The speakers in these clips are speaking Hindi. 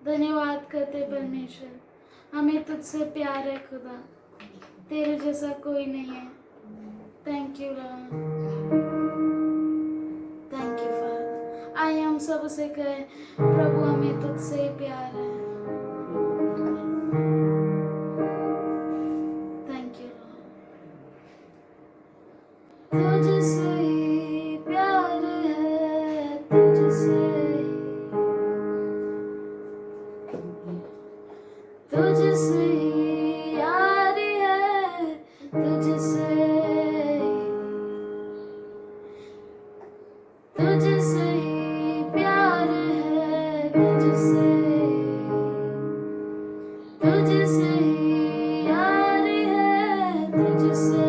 धन्यवाद करते परमेश्वर, हमें तुझसे प्यार है खुदा, तेरे जैसा कोई नहीं है। Thank you Lord, thank you father. आइए हम सब उसे कहें, प्रभु हमें तुझसे प्यार है। Thank you Lord. तुझसे ही प्यार है, तुझसे तुझसे ही यारी है, तुझसे तुझसे ही प्यार है, तुझसे तुझसे ही यारी है, तुझसे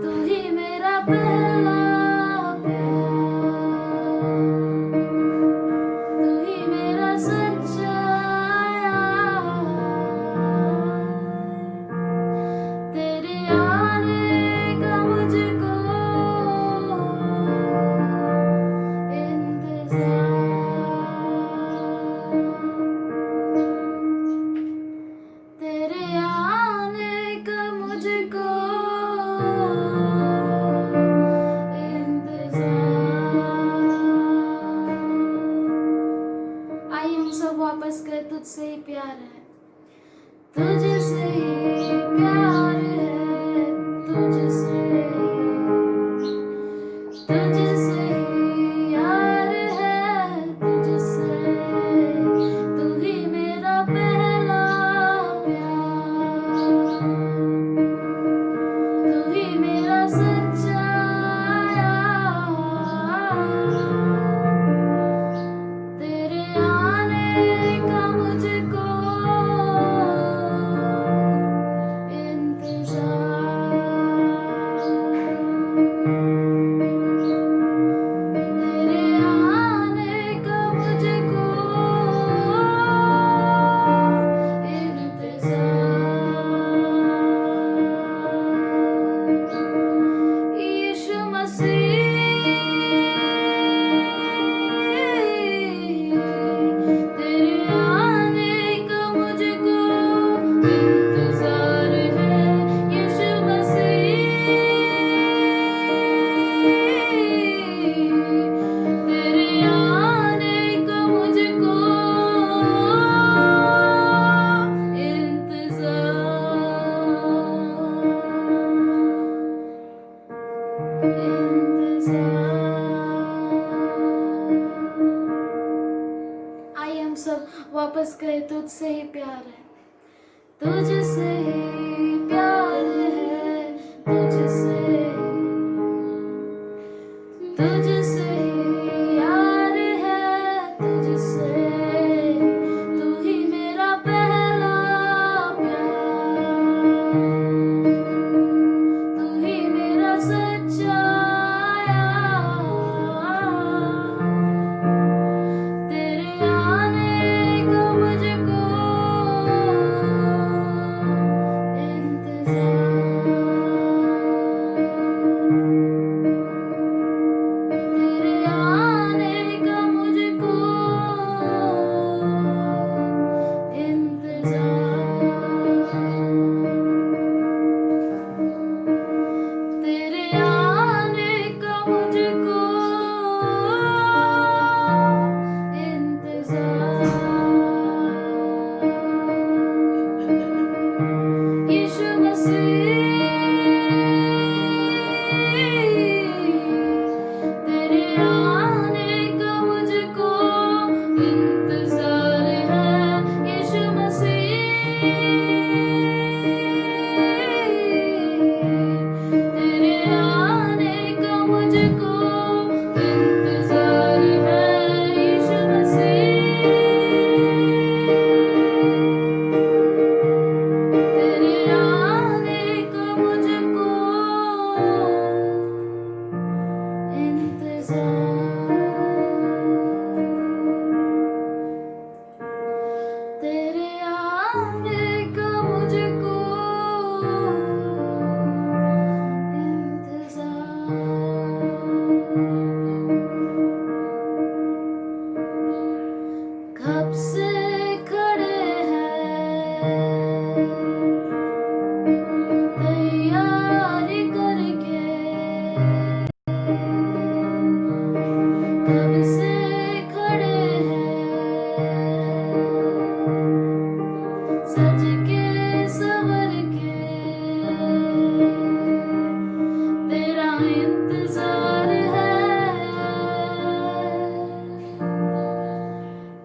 तू ही मेरा पहला प्यार, तू ही मेरा सच्चा यार। तेरे आने का मुझको इंतजार, तेरे आने का मुझको इंतजार। आइए हम सब वापस गए, तुझसे ही प्यार है, तुझसे ही प्यार है, तुझसे तुझसे ही यार है, तुझसे तू ही मेरा पहला प्यार, तू ही मेरा सच्चा यार। तेरे आने का मुझको तेरे आने का मुझको इंतजार। यीशु मसीह, तेरे आने का मुझको इंतजार है। यीशु मसीह, तेरे आने का मुझको इंतजार। आइए हम सब वापस गए, तुझसे ही प्यार है, तुझसे ही प्यार है, तुझसे तुझसे ही यार है, तुझसे तू ही मेरा पहला प्यार, तू ही मेरा सच्चा यार। तेरे आने का मुझको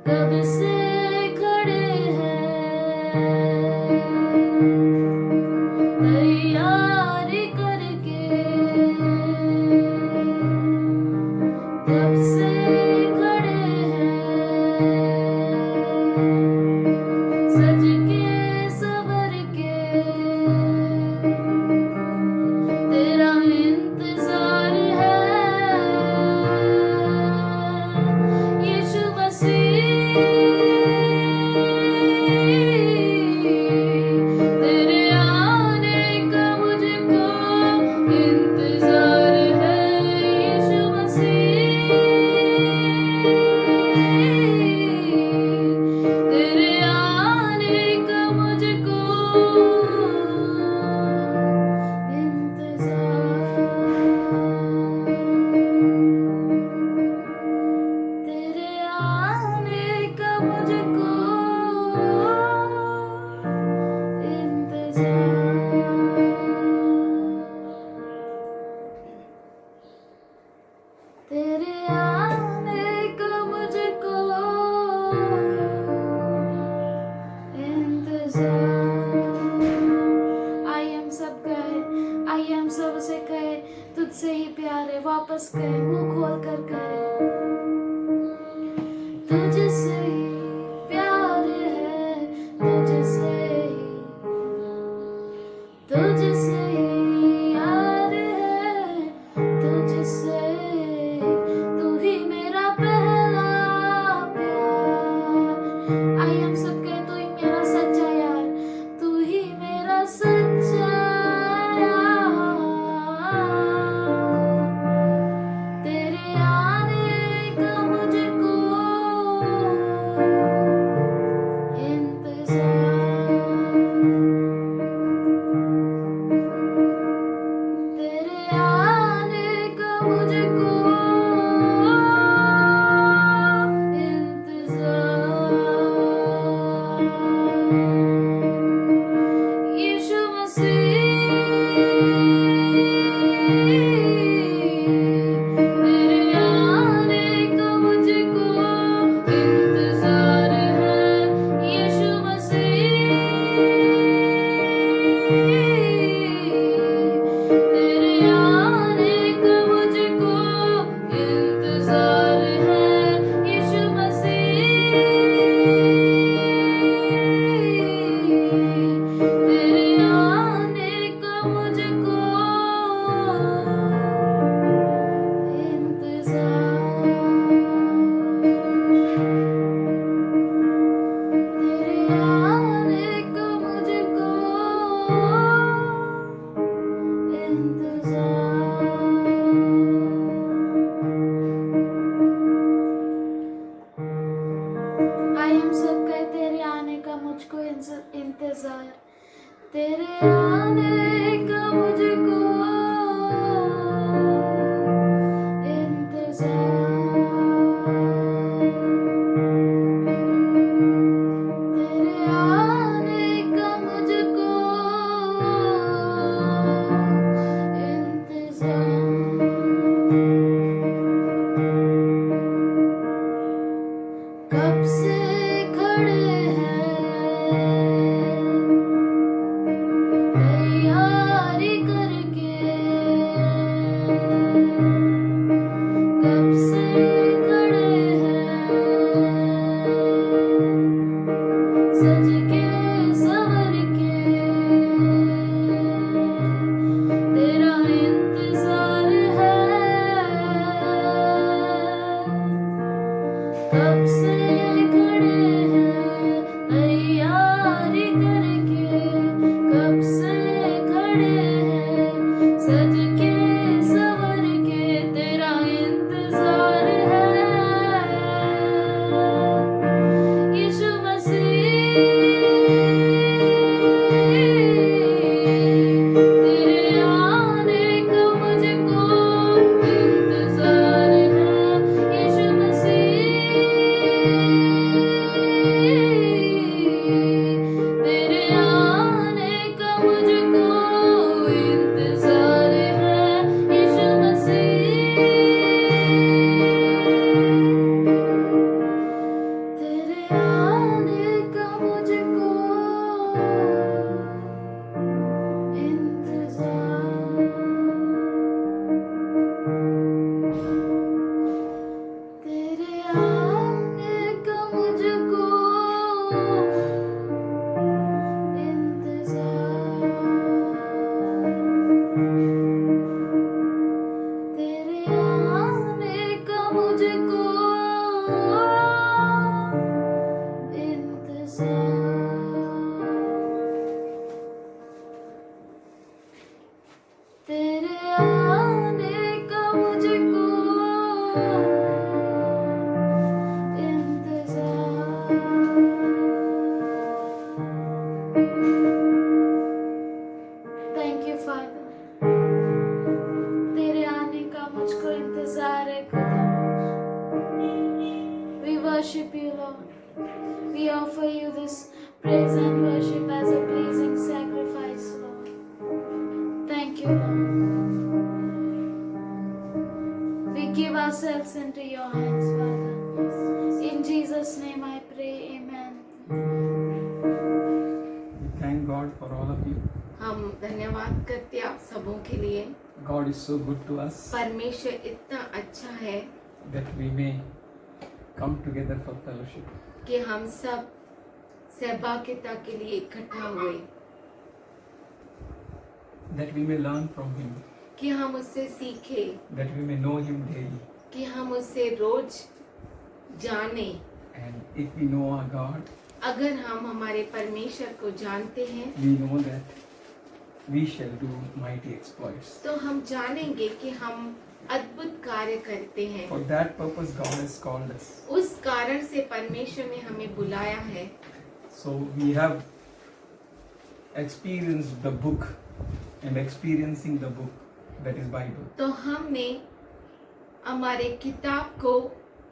कब से खड़े हैं तैयारी करके, कब से खड़े हैं सज के सवर के, तेरा इंतजार है यीशु मसीह, तेरे आने का मुझको इंतजार है यीशु मसीह, तेरे आने का मुझको तेरे आने का मुझको इंतजार, तेरे आने का मुझको इंतजार। आई एम सब गए, आई एम सब से कहे तुझसे ही प्यार है, वापस गए मुंह खोल कर कहे तुझसे ही प्यार है, तुझसे ही, तुझसे ही यार है, तुझसे तू ही मेरा पहला प्यार। आई एम सब कहे तू ही मेरा सच्चा यार, तू ही मेरा सच्चा यार, तेरे आने का मुझको इंतजार, तेरे आने का मुझको इंतजार। यीशु मसीह, तेरे आने का मुझको इंतजार है यीशु मसीह, तेरे आने का मुझको इंतजार है यीशु मसीह, तेरे आने का मुझको इंतजार। आई एम सब कहे तेरे आने का मुझको इंतजार, तेरे आने का मुझको इंतजार, तेरे आने का मुझको इंतजार, कब से खड़े हैं तैयारी करके, कब से खड़े हैं सज के सवर के, तेरा इंतजार है कब से खड़े हैं तैयारी करके, कब से खड़े हैं सज के सवर के, तेरा इंतजार है यीशु मसीह, Lord. We offer you this praise and worship as a pleasing sacrifice, Lord. Thank you, Lord. We give ourselves into your hands, Father. In Jesus' name I pray, amen. We thank God for all of you. हम धन्यवाद करते हैं आप सबों के लिए। God is so good to us परमेश्वर इतना अच्छा है that we may come together for fellowship. कि हम सब सहभागिता के लिए इकट्ठा हुए, That we may learn from Him. कि हम उससे सीखे, That we may know Him daily. कि हम उससे रोज जाने। And if we know our God, अगर हम हमारे परमेश्वर को जानते हैं we know that we shall do mighty exploits. तो हम जानेंगे कि हम अद्भुत कार्य करते हैं। For that purpose God has called us. उस कारण से परमेश्वर ने हमें बुलाया है। So we have experienced the book and experiencing the book, that is Bible. तो हमने हमारे किताब को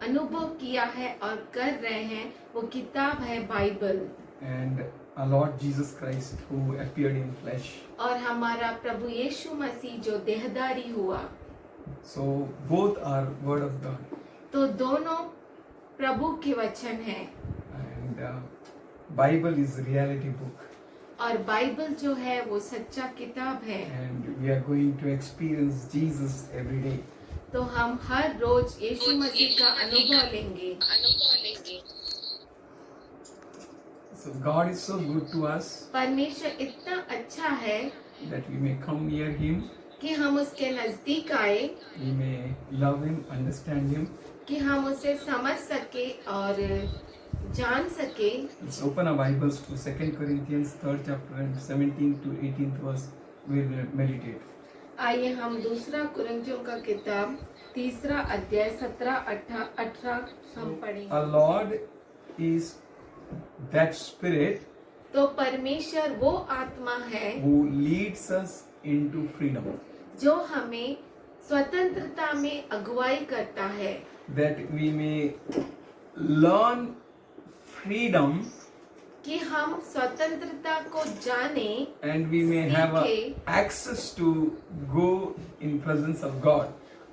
अनुभव किया है और कर रहे हैं, वो किताब है Bible. And our Lord Jesus Christ who appeared in flesh. और हमारा प्रभु यीशु मसीह जो देहधारी हुआ। So both are word of God. तो दोनों प्रभु के वचन हैं। And Bible is reality book. और बाइबल जो है वो सच्चा किताब है। And we are going to experience Jesus every day. तो हम हर रोज यीशु मसीह का अनुभव लेंगे। So God is so good to us परमेश्वर इतना अच्छा है that we may come near Him, कि हम उसके नजदीक आए, we may love Him, understand Him. कि हम उसे समझ सके और जान सके। Let's open our Bibles to 2 Corinthians 3rd chapter and 17th to 18th verse. We will meditate. आइए हम दूसरा कुरिन्थियों का किताब 3 अध्याय 17-18 हम पढ़ेंगे। Our Lord is that Spirit तो परमेश्वर वो आत्मा है who leads us into freedom. जो हमें स्वतंत्रता में अगुवाई करता है, That we may learn freedom कि हम स्वतंत्रता को जाने and we may have सीखे access to go in presence of God.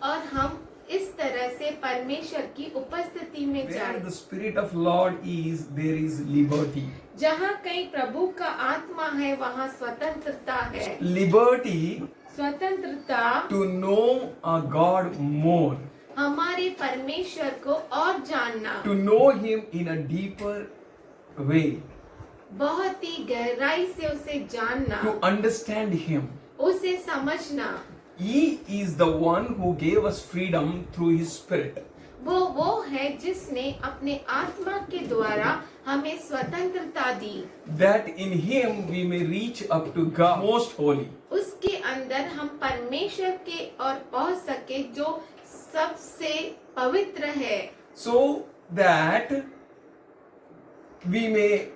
और हम इस तरह से परमेश्वर की उपस्थिति में Where जाए। the Spirit of Lord is, there is liberty. जहाँ कहीं प्रभु का आत्मा है वहाँ स्वतंत्रता है। Liberty स्वतंत्रता to know our God more, हमारे परमेश्वर को और जानना, to know Him in a deeper way, बहुत ही गहराई से उसे जानना, to understand Him. उसे समझना। He is the one who gave us freedom through His Spirit. वो है जिसने अपने आत्मा के द्वारा हमें स्वतंत्रता दी, That in Him we may reach up to God most holy. उसके अंदर हम परमेश्वर के और पहुंच सके जो सबसे पवित्र है, So that we may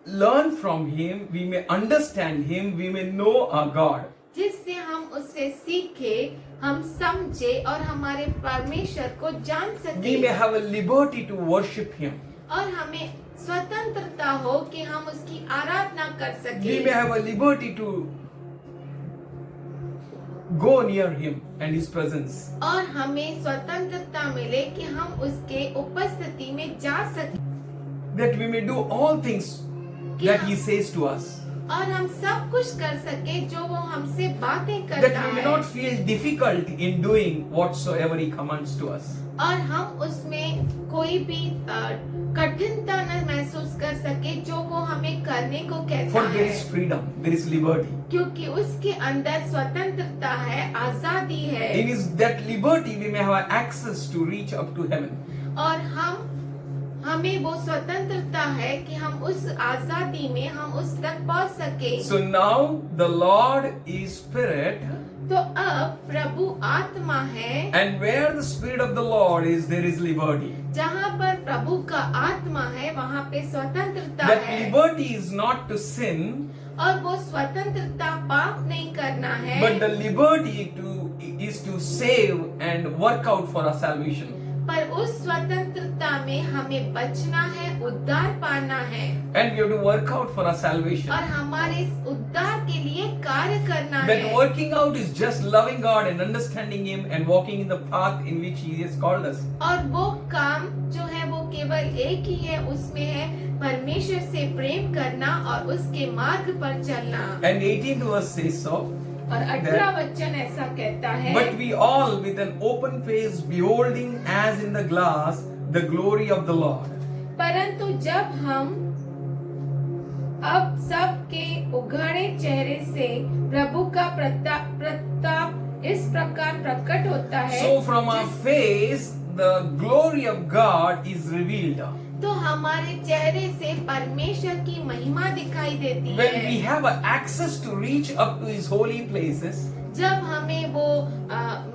learn from Him, we may understand Him, we may know our God. जिससे हम उससे सीखे, हम समझे और हमारे परमेश्वर को जान We सके may have a liberty to worship Him. और हमें स्वतंत्रता हो कि हम उसकी आराधना कर We सके may have a liberty to go near Him and His presence. और हमें स्वतंत्रता मिले कि हम उसके उपस्थिति में जा सके That we may do all things that He says to us. और हम सब कुछ कर सके जो वो हमसे बातें That करता we may है not feel difficult in doing whatsoever He commands to us. और हम उसमें कोई भी कठिनता न महसूस कर सके जो वो हमें करने को कहता For there है, is freedom, there is liberty. क्योंकि उसके अंदर स्वतंत्रता है, आजादी है In that liberty we may have access to reach up to heaven. और हमें वो स्वतंत्रता है कि हम उस आजादी में हम उस तक पहुंच सके। So now the Lord is Spirit, तो अब प्रभु आत्मा है, and where the Spirit of the Lord is, there is liberty. जहाँ पर प्रभु का आत्मा है वहाँ पे स्वतंत्रता That है liberty is not to sin, और वो स्वतंत्रता पाप नहीं करना है, but the liberty is to save and work out for our salvation. पर उस स्वतंत्रता में हमें बचना है, उद्धार पाना है And we have to work out for our salvation. और हमारे इस उद्धार के लिए कार्य करना That है। working out is just loving God and understanding Him and walking in the path in which He has called us. और वो काम जो है वो केवल एक ही है, उसमें है परमेश्वर से प्रेम करना और उसके मार्ग पर चलना। And 18th verse says so. और 18वां वचन ऐसा कहता है, But we all with an open face beholding as in the glass the glory of the Lord. परंतु जब हम अब सबके उघाड़े चेहरे से प्रभु का प्रताप इस प्रकार प्रकट होता है, So from our face the glory of God is revealed. तो हमारे चेहरे से परमेश्वर की महिमा दिखाई देती When we है। have access to reach up to His holy places, जब हमें वो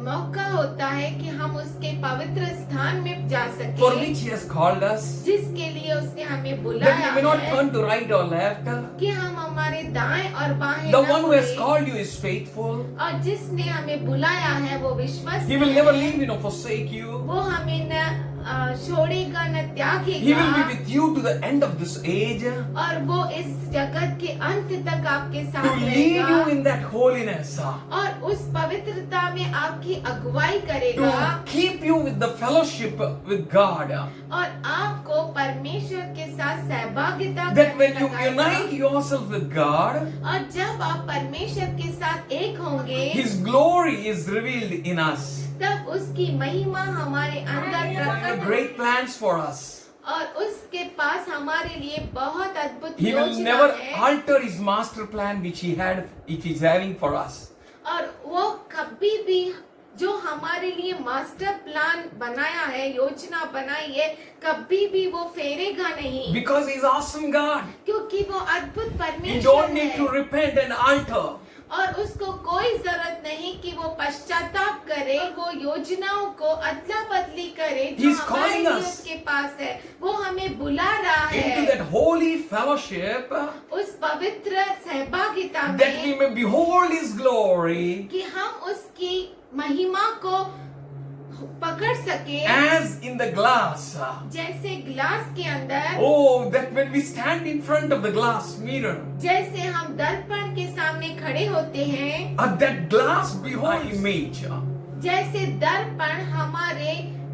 मौका होता है कि हम उसके पवित्र स्थान में जा for सके, which He has called us, जिसके लिए उसने हमें that बुलाया we may not है, turn to right or left. कि हम हमारे दाएं और बाएं The न one who has मुड़ें। called you is faithful. और जिसने हमें बुलाया है वो विश्वास He will never leave you nor forsake you. वो हमें न छोड़ेगा न He will त्यागेगा, be with you to the end of this age to और वो इस जगत के अंत तक आपके साथ lead you रहेगा in that holiness, और उस पवित्रता में आपकी अगुवाई करेगा to keep you with the fellowship with God. और आपको परमेश्वर के साथ सहभागिता That करने when you लगाएगा। unite yourself with God, और जब आप परमेश्वर के साथ एक होंगे, His glory is revealed in us. तब उसकी महिमा हमारे अंदर The प्रकट great plans for us. और उसके पास हमारे लिए बहुत अद्भुत He will योजना never है alter His master plan which He's having for us. और वो कभी भी जो हमारे लिए मास्टर प्लान बनाया है, योजना बनाई है, कभी भी वो फेरेगा नहीं, Because He's awesome God. क्योंकि वो अद्भुत You परमेश्वर don't need to है repent and alter. और उसको कोई जरूरत नहीं कि वो पश्चाताप करे, वो योजनाओं को अदला बदली करे जो He's हमारे calling लिए us उसके पास है। वो हमें बुला रहा Into है that holy fellowship उस पवित्र सहभागिता that we में may behold His glory कि हम उसकी महिमा को पकड़ सके, as in the glass. जैसे ग्लास के अंदर, Oh, that when we stand in front of the glass mirror, जैसे हम दर्पण के सामने खड़े होते हैं, that glass beholds image. जैसे दर्पण हमारे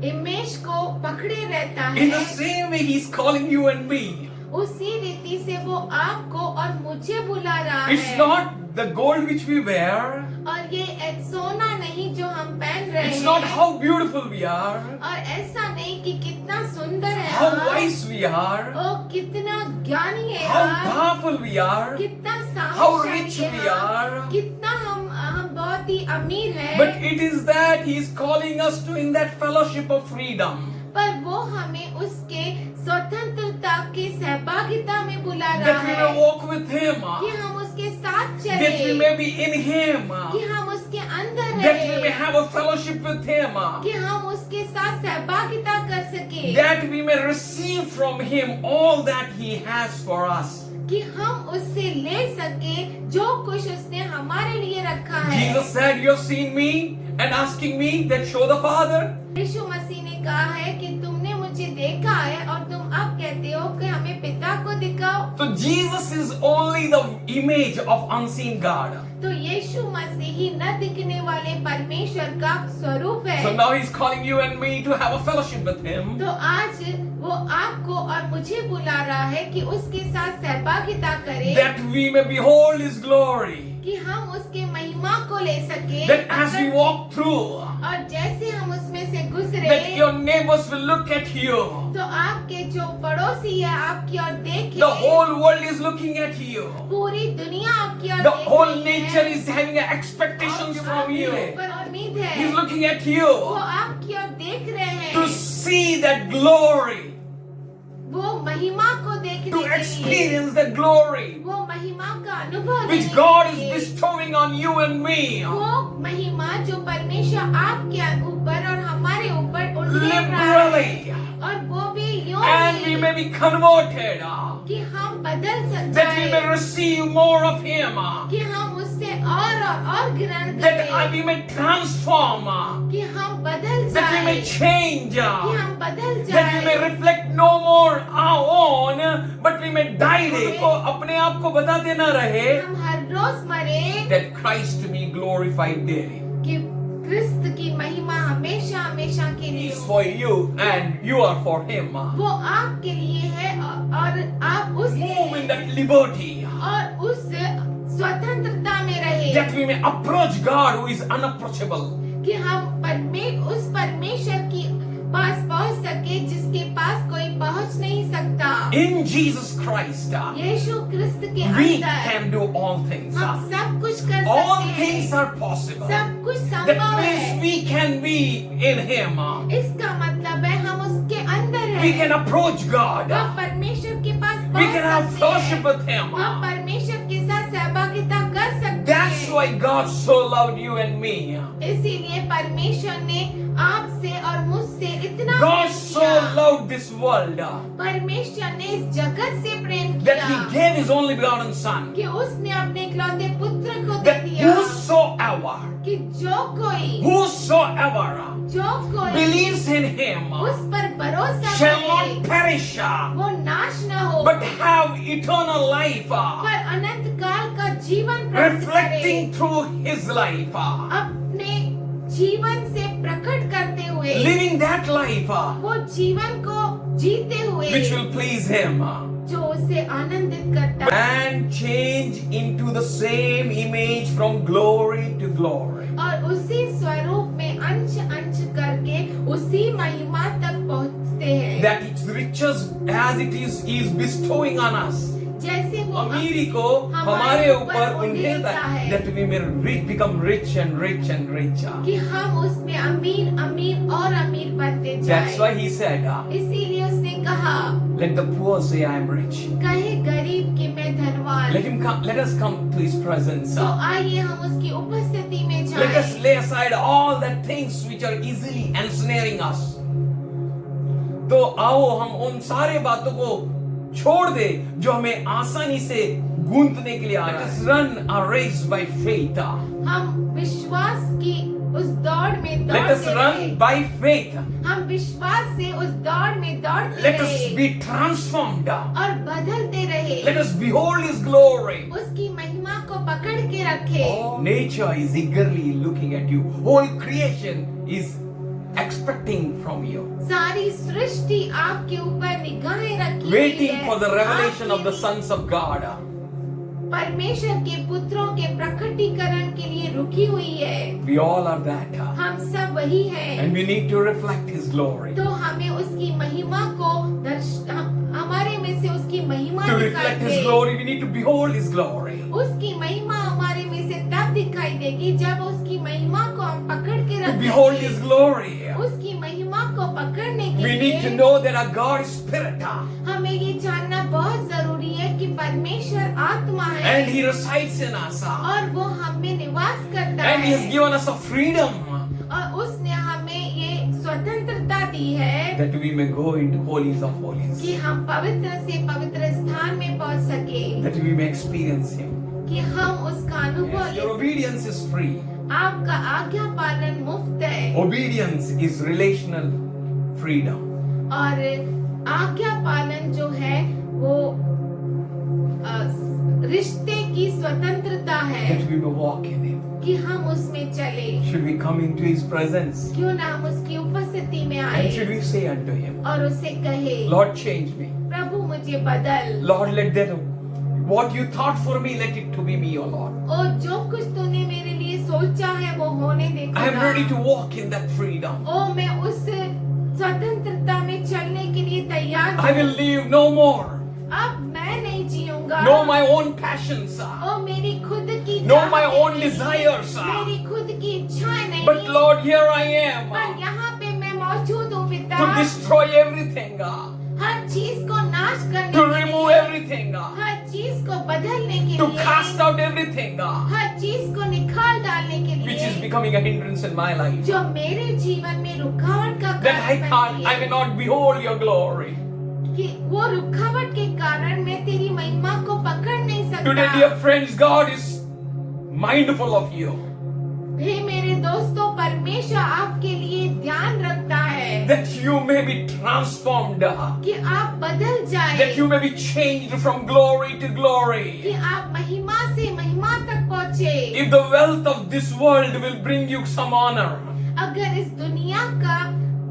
इमेज को पकड़े रहता In the है, same way, He's calling you and me. उसी रीति से वो आपको और मुझे बुला रहा It's है। not the gold which we wear. और ये सोना नहीं जो हम पहन रहे It's not हैं, how beautiful we are, और ऐसा नहीं कि कितना सुंदर है how हम, wise we are, ओ कितना ज्ञानी है how हम, powerful we are, कितना how सामर्थ्यशाली rich है we हम, are. कितना हम बहुत ही अमीर है, But it is that He is calling us to in that fellowship of freedom. पर वो हमें उसके स्वतंत्रता के सहभागिता में बुला रहा That we है may walk with Him. कि हम उसके साथ That we चले, may be in Him. कि हम उसके अंदर That we may रहे, have a fellowship with Him. कि हम उसके साथ सहभागिता कर सके, That we may receive from Him all that He has for us. कि हम उससे ले सके जो कुछ उसने हमारे लिए रखा है। Jesus said, "You have seen me," and asking me that show the Father. यीशु मसीह ने कहा है कि तुमने मुझे देखा है और तुम अब कहते हो कि हमें पिता को दिखाओ। So Jesus is only the image of unseen God. तो यीशु मसीह ही न दिखने वाले परमेश्वर का स्वरूप है। So now He's calling you and me to have a fellowship with Him. तो आज वो आपको और मुझे बुला रहा है कि उसके साथ सहभागिता करें, That we may behold His glory. कि हम उसके महिमा को ले सके, That as we walk through, और जैसे हम उसमें से गुजरे, that your neighbors will look at you. तो आपके जो पड़ोसी है आपकी ओर देखे, The whole world is looking at you. पूरी दुनिया आपकी ओर The देख whole रही है, nature is having expectations from you. पर उम्मीद है He's looking at वो you आपकी ओर देख रहे to हैं, see that glory, वो महिमा को देखने to के लिए, experience that glory वो महिमा का अनुभव which लेने God के is लिए, bestowing on you and me वो महिमा जो परमेश्वर आपके ऊपर और हमारे ऊपर उंडेल रहा है, liberally, और वो भी यूं and we he, may be converted कि हम बदल that we may जाए, receive more of Him, कि हम उससे और ग्रहण that करें, we may transform, कि हम बदल that we may जाए, change, कि हम बदल that we may जाए, reflect no more our own, but we may die day. को अपने आप को बताते न रहे हम हर रोज मरे, that Christ be glorified daily. कि क्रिस्त की महिमा हमेशा हमेशा के He लिए is for you and you are for Him. वो आपके लिए है और आप उस Move in that liberty और उस स्वतंत्रता में रहे, that we may approach God who is unapproachable. कि हम उस परमेश्वर की पास पहुंच सके जिसके पास कोई पहुंच नहीं सकता। In Jesus Christ, यीशु क्रिस्त के we अंदर can do all things. हम सब कुछ कर All सकते things हैं, are possible. सब कुछ That संभव means है। we can be in Him. इसका मतलब है हम उसके अंदर We हैं, can approach God. हम परमेश्वर के पास We पहुंच can have सकते fellowship हैं, with Him. हम परमेश्वर के साथ सहभागिता कर सकते That's हैं। why God so loved you and me. इसीलिए परमेश्वर ने आपसे और मुझसे इतना God प्रेम so किया। loved this world परमेश्वर ने इस जगत से प्रेम that किया He gave His only begotten Son. कि उसने अपने इकलौते पुत्र को दे That दिया whosoever कि जो कोई believes in Him उस पर भरोसा shall करे not perish वो नाश न हो but have eternal life, पर अनंत काल का जीवन प्राप्त करे, reflecting through His life, अपने जीवन से प्रकट करते हुए living that life वो जीवन को जीते हुए which will please Him जो उसे आनंदित करता है and change into the same image from glory to glory. और उसी स्वरूप में अंश अंश करके उसी महिमा तक पहुंचते हैं, That its riches as it is bestowing on us. जैसे वो अमीरी को हमारे हमारे ऊपर ऊपर उंडेलता उंडेलता है है। that we may become rich and rich and richer. कि हम उसमें अमीर अमीर और अमीर बनते That's why जाएं। He said, इसीलिए उसने कहा let the poor say I am rich. कहे गरीब कि मैं धनवान। Let us come to His presence. तो आइए हम उसकी उपस्थिति में Let us जाएं। lay aside all the things which are easily ensnaring us. तो आओ हम उन सारे बातों को छोड़ दे जो हमें आसानी से गूंथने के लिए आ रहा है. Let us run a race by faith. हम विश्वास की उस दौड़ में Let us दौड़ते run रहे। by faith. हम विश्वास से उस दौड़ में दौड़ते Let us रहे be transformed. और बदलते रहे। Let us behold His glory. उसकी महिमा को पकड़ के रखे। All nature is eagerly looking at you. Whole creation is expecting from you. सारी सृष्टि आपके ऊपर निगाहें रखी हुई Waiting है। for the revelation of the आपके sons of God. परमेश्वर के पुत्रों के प्रकटीकरण के लिए रुकी हुई है। We all are that. हम सब वही हैं। And we need to reflect His glory. तो हमें उसकी महिमा को हमारे में से उसकी महिमा To दिखाई reflect they. His glory, we need to behold His glory. उसकी महिमा हमारे में से तब दिखाई देगी जब उसकी महिमा को हम पकड़ के To behold His रखेंगे। glory, उसकी महिमा को पकड़ने के we need to लिए know that our God is Spirit. हमें ये जानना बहुत जरूरी है कि परमेश्वर आत्मा है And He resides in us. और वो हम में निवास करता And He has है given us a freedom और उसने हमें ये स्वतंत्रता दी है that we may go into holies of holies. कि हम पवित्र से पवित्र स्थान में पहुंच सके, That we may experience Him. कि हम उसका अनुभव Yes, ले your obedience is free. आपका आज्ञा पालन मुफ्त है Obedience is relational freedom. और आज्ञा पालन जो है वो रिश्ते की स्वतंत्रता है That we may walk in Him. कि हम उसमें चले। Should we come into His presence? क्यों ना हम उसकी उपस्थिति में And should आए we say unto Him, और उसे कहे Lord, change me. प्रभु मुझे बदल, Lord, let that what you thought for me, let it to be me, O Lord. और जो कुछ तूने मेरे लिए सोचा है वो होने दे I am खुदा। ready to walk in that freedom. ओ मैं उस स्वतंत्रता में चलने के लिए तैयार I will live no more. अब मैं नहीं जीऊंगा No my own passions, ओ मेरी खुद की no my चाहतें own नहीं, desires. मेरी खुद की इच्छाएं नहीं, But Lord, here I am पर यहाँ पे मैं मौजूद हूँ पिता, to destroy everything, हर चीज को नाश करने to के remove लिए, everything, हर चीज को बदलने के to लिए, cast out everything हर चीज को निकाल डालने के which is लिए becoming a hindrance in my life. जो मेरे जीवन में रुकावट का That I कारण can't, बनती I है, may not behold your glory. कि वो रुकावट के कारण मैं तेरी महिमा को पकड़ नहीं Today, dear सकता। friends, God is mindful of you. हे मेरे दोस्तों, परमेश्वर आपके लिए ध्यान रखता है That you may be transformed. कि आप बदल जाए, That you may be changed from glory to कि glory. आप महिमा से महिमा तक पहुँचे। If the wealth of this world will bring you some honor, अगर इस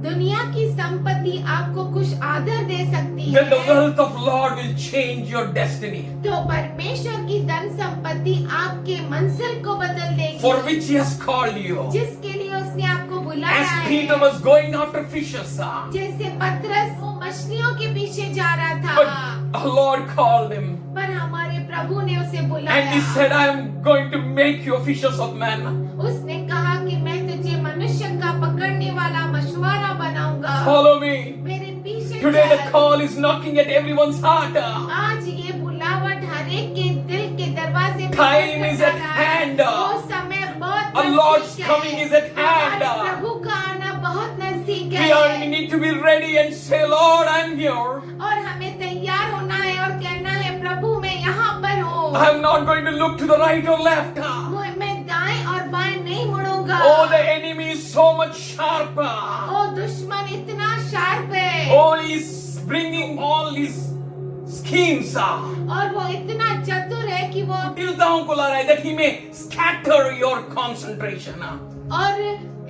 दुनिया की संपत्ति आपको कुछ आदर दे सकती then the है, wealth of Lord will change your destiny, तो परमेश्वर की धन संपत्ति आपके मंजिल को बदल देगी, for which He has called you. जिसके लिए उसने आपको बुलाया As है। Peter was going after fishes, जैसे पतरस वो मछलियों के पीछे जा रहा था, but our Lord called him पर हमारे प्रभु ने उसे and He बुलाया। said, I am going to make you fishers of men. उसने कहा कि मैं तुझे मनुष्य का पकड़ने वाला मछुआरा बनाऊंगा। Follow me. मेरे पीछे Today the चल। call is knocking at everyone's heart. आज ये बुलावट हर एक के दिल के दरवाजे पे Time is खटखटा at रहा है। hand. वो समय बहुत Our Lord's नजदीक है। coming is at hand. हमारे प्रभु का आना बहुत नजदीक We है need to be ready and say, Lord, I'm here. और हमें तैयार होना है और कहना है, प्रभु मैं यहाँ पर हूँ। I'm not going to look to the right or left. मैं दाएं और बाएं नहीं मुड़ूंगा। Oh, the enemy is so much sharper. ओ दुश्मन इतना शार्प है Oh, he's bringing all these schemes. और वो इतना चतुर है कि वो कुटिलताओं को ला रहा है, that he may scatter your concentration. और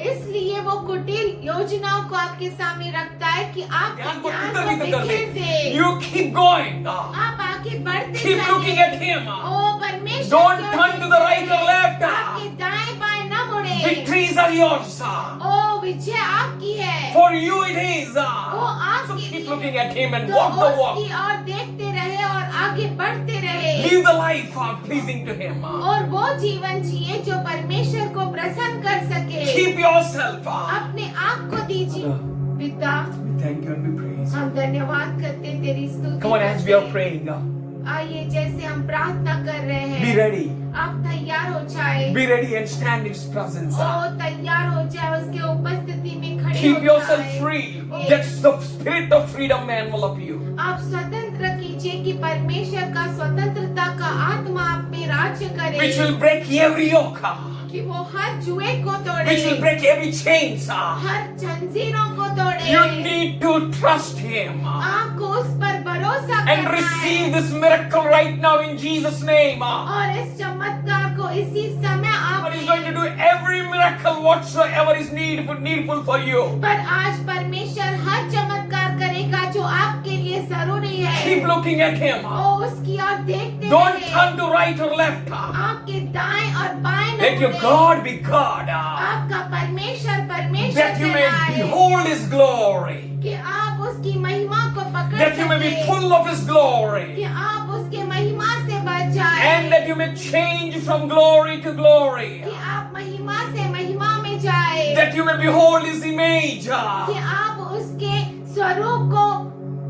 इसलिए वो कुटिल योजनाओं को आपके सामने रखता है कि आप ध्यान को ध्यान तितर को बितर कर बिखेर दे. दे। You keep going. आप आगे बढ़ते Keep looking at जाइए। him. ओ परमेश्वर Don't की ओर turn to the right or left. आपके दाएं बाएं न मुड़े। Victories are yours. ओ विजय आपकी है। For you it is. वो So आपके keep लिए। looking at him and तो walk the walk. उसकी ओर देखते रहे और आगे बढ़ते रहे Live the life pleasing to him. और वो जीवन जिए जो परमेश्वर को प्रसन्न कर सके। Keep yourself. अपने आप को दीजिए पिता। We thank you and we praise you. हम धन्यवाद करते हैं, तेरी स्तुति Come on, as we करते are हैं। praying, आइए जैसे हम प्रार्थना कर रहे be हैं, ready. आप तैयार हो जाए। Be ready and stand in His presence. ओ तैयार हो जाए, उसके उपस्थिति में खड़े Keep हो yourself जाए। free. That's the spirit of freedom may envelop you. आप स्वतंत्र कीजिए कि परमेश्वर का स्वतंत्रता का आत्मा आप में राज्य करे, Which will break every yoke. कि वो हर जुए को तोड़े, Which will break every chains. हर जंजीरों को तोड़े। You need to trust Him. आपको उस पर भरोसा And करना receive है this miracle right now in Jesus' name. और इस चमत्कार को इसी समय God is आप going to do every miracle whatsoever is needful for you. पर आज परमेश्वर हर चमत्कार करेगा जो आपके लिए जरूरी है। Keep looking at Him. ओ उसकी ओर देखते Don't रहे। turn to right or left. आपके दाएं और बाएं न Let your मुड़े। God be God. आपका परमेश्वर परमेश्वर That you may कहलाए, behold His glory. कि आप उसकी महिमा को पकड़ That you may be सके, full of His glory. कि आप उसके महिमा से बच जाए, And that you may change from glory to glory. कि आप महिमा से महिमा में जाए, That you may behold His image. कि आप उसके स्वरूप को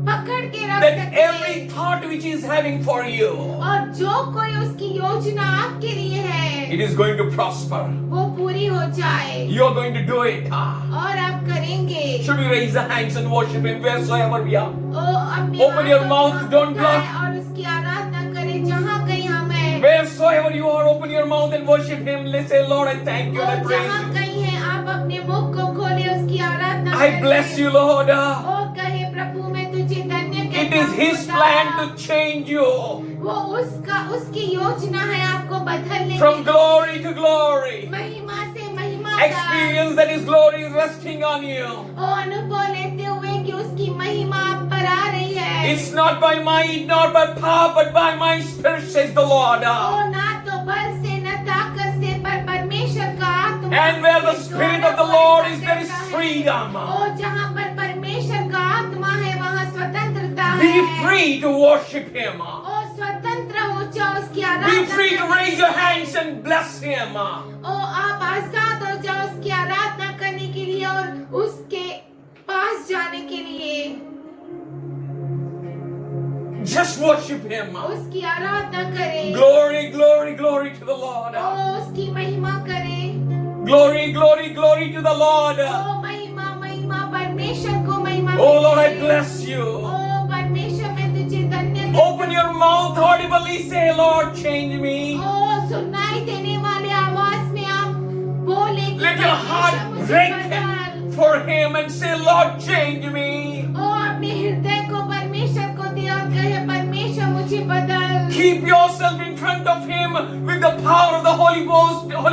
पकड़ के रख That सके every thought which He is having for you, और जो कोई उसकी योजना आपके लिए है it is going to prosper. वो पूरी हो जाए You are going to do it. और आप करेंगे। Should we raise our hands and worship Him wheresoever we are? ओ अपने Open your हाथों mouth, को don't उठाएं block. और उसकी आराधना करें जहाँ कहीं हम हैं। Wheresoever you are, open your mouth and worship Him. Let's say, Lord, I thank you and I और praise जहाँ you. कहीं हैं आप अपने मुख को खोले उसकी आराधना I करें। bless you, Lord. ओ कहे प्रभु मैं तुझे धन्य It कहता is हूँ His खुदा। plan to change you वो उसकी योजना है आपको बदलने from की। glory to glory. महिमा से महिमा का Experience that His glory is resting on you. ओ अनुभव लेते हुए कि उसकी महिमा आप पर आ रही है। It's not by might, not by power, but by my spirit, says the Lord. ओ ना तो बल से न ताकत से पर परमेश्वर का आत्मा। And where the Spirit of the Lord is, there is freedom. ओ जहाँ पर परमेश्वर का आत्मा है वहाँ स्वतंत्रता है। Be free to worship Him. ओ स्वतंत्र हो जाओ उसकी Be आराधना free to करने raise your के hands लिए। and bless Him. ओ आप आजाद हो जाओ उसकी आराधना करने के लिए और उसके पास जाने के लिए। Just worship Him. उसकी आराधना करें। Glory, glory, glory to the Lord. ओ उसकी महिमा करें। Glory, glory, glory to the Lord. ओ महिमा महिमा परमेश्वर को महिमा Oh Lord, I करें। bless you. ओ परमेश्वर your mouth audibly say, Lord, change me. ओ सुनाई देने वाले आवाज में आप बोले कि Let your heart परमेश्वर मुझे break बदल। for him and say, Lord, change me. ओ अपने हृदय को परमेश्वर को दे और कहे परमेश्वर मुझे बदल। Keep yourself in front of him with the power of the Holy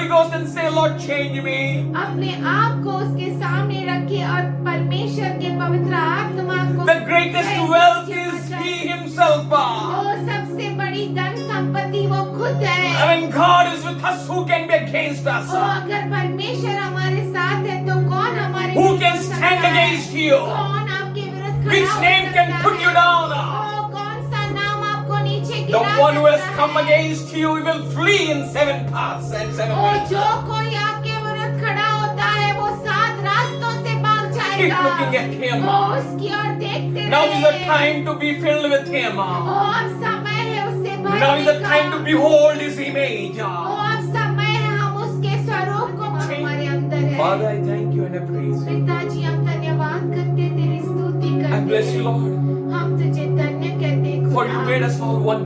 Ghost and say, Lord, change me. अपने आप को उसके सामने रखिए और परमेश्वर के पवित्र आत्मा को The greatest wealth is he himself. ओ सबसे बड़ी धन संपत्ति वो खुद है। When God is with us, who can be against us? ओ अगर परमेश्वर हमारे साथ है तो कौन हमारे Who विरुद्ध can हो सकता stand है? against you? कौन आपके विरुद्ध खड़ा Which हो name सकता can put you है? down? ओ कौन सा नाम आपको नीचे The गिरा one who has सकता come है? against you will flee in 7 paths and 7 O ways. जो कोई आपके विरुद्ध खड़ा होता है वो 7 रास्तों से भाग Keep जाएगा। looking at him. ओ उसकी ओर देखते Now is the रहिए। time to be filled with him. ओ अब समय है उससे Now is भरने the time to का। behold his image. ओ अब समय है हम उसके स्वरूप को हमारे अंदर है। Father, I thank you and I praise you. पिताजी हम धन्यवाद करते हैं, तेरी स्तुति करते I bless हैं। you, Lord, हम तुझे धन्य कहते हैं for खुदा, you made us all one.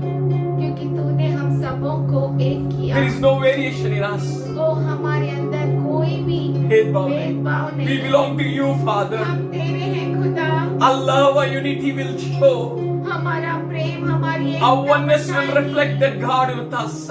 क्योंकि तूने हम सबों को एक किया। There is no variation in us. ओ हमारे अंदर कोई भी भेदभाव भेदभाव नहीं. नहीं। We belong to you, Father. हम तेरे हैं खुदा। Our love, our unity will show. हमारा प्रेम, हमारी Our एकता oneness will बताएगी। reflect that God with us.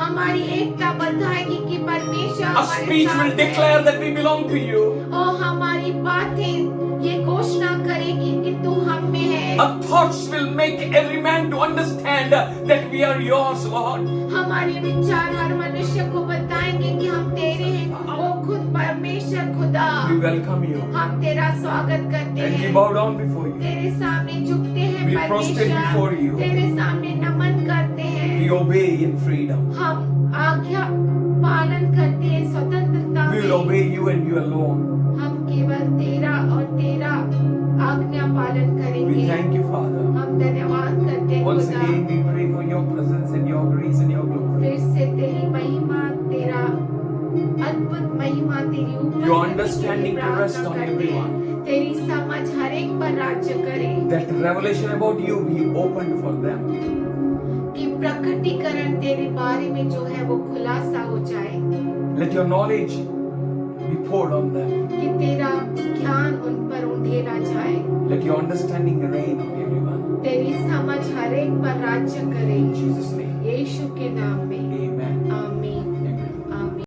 हमारी एकता बताएगी कि परमेश्वर Our हमारे speech साथ will है। declare that we belong to you. ओ हमारी बातें ये घोषणा करेगी कि तू हम में है। Our thoughts will make every man to understand that we are yours, Lord. हमारे विचार हर मनुष्य को बताएंगे कि हम तेरे हैं। वो खुद परमेश्वर खुदा, We welcome you हम तेरा स्वागत करते and we हैं। bow down before you. तेरे सामने झुकते हैं We prostrate before परमेश्वर, you. तेरे सामने नमन करते हैं। We obey in freedom. हम आज्ञा पालन करते हैं स्वतंत्रता We will में। obey you and you alone. हम केवल तेरा और तेरा आज्ञा पालन We करेंगे। thank you, Father. हम धन्यवाद करते हैं Once खुदा। again, we pray for your presence and your grace and your glory. फिर से तेरी महिमा, तेरा अद्भुत महिमा, तेरी उपस्थिति Your के लिए understanding to प्रार्थना rest on करते हैं। everyone. तेरी समझ हर एक पर राज्य करे, That revelation about you be opened for them. कि प्रकटीकरण तेरे बारे में जो है वो खुलासा हो जाए, Let your knowledge be poured on them. कि तेरा ज्ञान उन पर उंडेला जाए, Let your understanding reign on everyone. तेरी समझ हर एक पर राज्य करे। In Jesus' name. यीशु के नाम में